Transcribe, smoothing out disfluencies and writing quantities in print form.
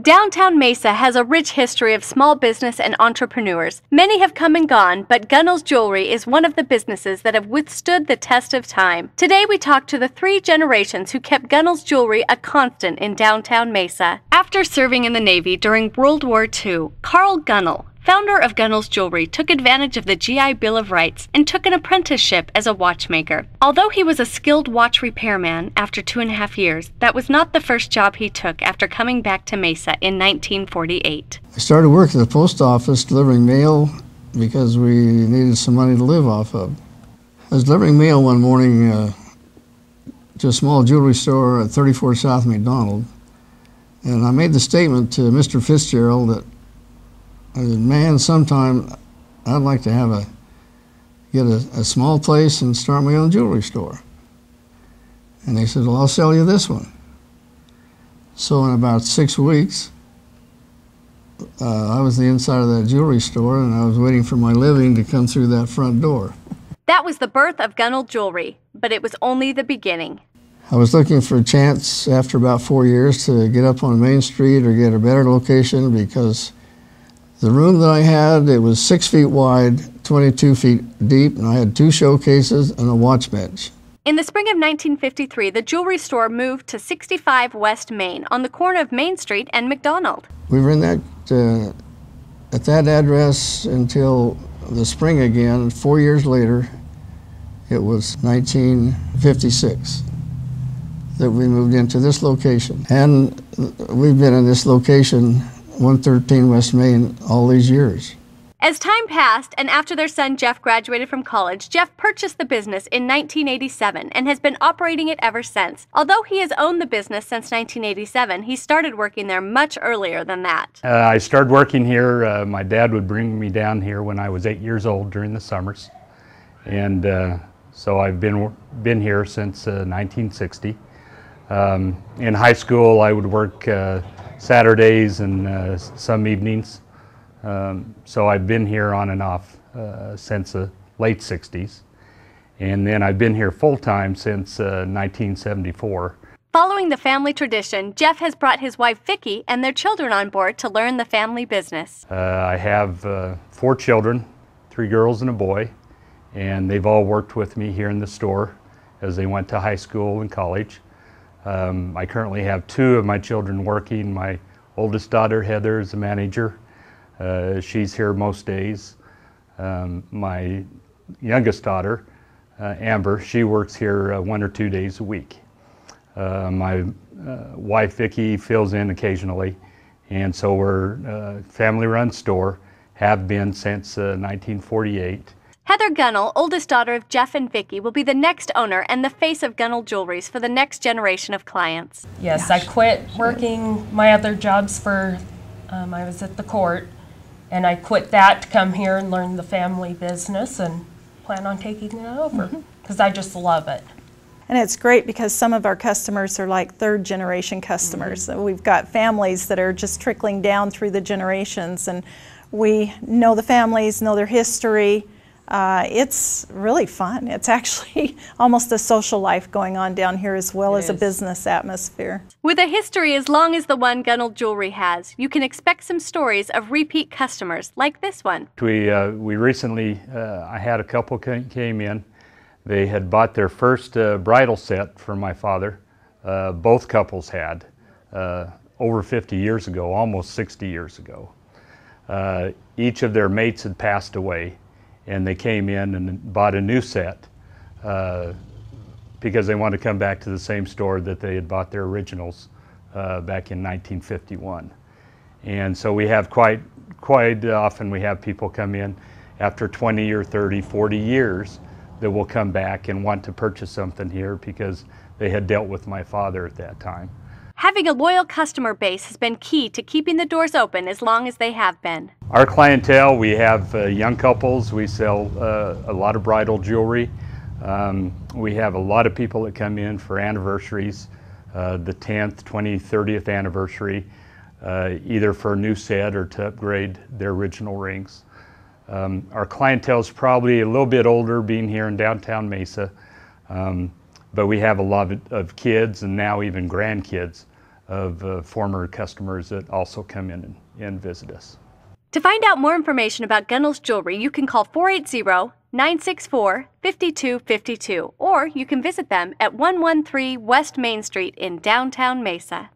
Downtown Mesa has a rich history of small business and entrepreneurs. Many have come and gone, but Gunnells Jewelry is one of the businesses that have withstood the test of time. Today we talk to the three generations who kept Gunnells Jewelry a constant in downtown Mesa. After serving in the Navy during World War II, Carl Gunnell, founder of Gunnells Jewelry, took advantage of the GI Bill of Rights and took an apprenticeship as a watchmaker. Although he was a skilled watch repairman after 2.5 years, that was not the first job he took after coming back to Mesa in 1948. I started working at the post office delivering mail because we needed some money to live off of. I was delivering mail one morning to a small jewelry store at 34 South McDonald, and I made the statement to Mr. Fitzgerald that I said, man, sometime I'd like to get a small place and start my own jewelry store. And they said, well, I'll sell you this one. So in about 6 weeks, I was the inside of that jewelry store, and I was waiting for my living to come through that front door. That was the birth of Gunnells Jewelry, but it was only the beginning. I was looking for a chance after about 4 years to get up on Main Street or get a better location, because the room that I had, it was 6 feet wide, 22 feet deep, and I had 2 showcases and a watch bench. In the spring of 1953, the jewelry store moved to 65 West Main on the corner of Main Street and McDonald. We were in that, at that address until the spring again. 4 years later, it was 1956 that we moved into this location. And we've been in this location, 113 West Main, all these years. As time passed, and after their son Jeff graduated from college, Jeff purchased the business in 1987 and has been operating it ever since. Although he has owned the business since 1987, he started working there much earlier than that. I started working here. My dad would bring me down here when I was 8 years old during the summers. And so I've been here since 1960. In high school, I would work Saturdays and some evenings. So I've been here on and off since the late 60s. And then I've been here full-time since 1974. Following the family tradition, Jeff has brought his wife Vicki and their children on board to learn the family business. I have 4 children, 3 girls and a boy, and they've all worked with me here in the store as they went to high school and college. I currently have 2 of my children working. My oldest daughter, Heather, is a manager. She's here most days. My youngest daughter, Amber, she works here 1 or 2 days a week. My wife, Vicki, fills in occasionally. And so we're a family-run store, have been since 1948. Heather Gunnell, oldest daughter of Jeff and Vicki, will be the next owner and the face of Gunnells Jewelries for the next generation of clients. Yes, I quit working my other jobs for, I was at the court, and I quit that to come here and learn the family business and plan on taking it over because I just love it. And it's great because some of our customers are like third-generation customers. So we've got families that are just trickling down through the generations, and we know the families, know their history. It's really fun. It's actually almost a social life going on down here as well as a business atmosphere. With a history as long as the one Gunnells Jewelry has, you can expect some stories of repeat customers like this one. We recently, I had a couple came in. They had bought their first bridal set for my father. Both couples had over 50 years ago, almost 60 years ago. Each of their mates had passed away, and they came in and bought a new set because they wanted to come back to the same store that they had bought their originals back in 1951. And so we have quite often we have people come in after 20 or 30, 40 years that will come back and want to purchase something here because they had dealt with my father at that time. Having a loyal customer base has been key to keeping the doors open as long as they have been. Our clientele, we have young couples. We sell a lot of bridal jewelry. We have a lot of people that come in for anniversaries, the 10th, 20th, 30th anniversary, either for a new set or to upgrade their original rings. Our clientele is probably a little bit older, being here in downtown Mesa. But we have a lot of kids and now even grandkids of former customers that also come in and visit us. To find out more information about Gunnells Jewelry, you can call 480-964-5252, or you can visit them at 113 West Main Street in downtown Mesa.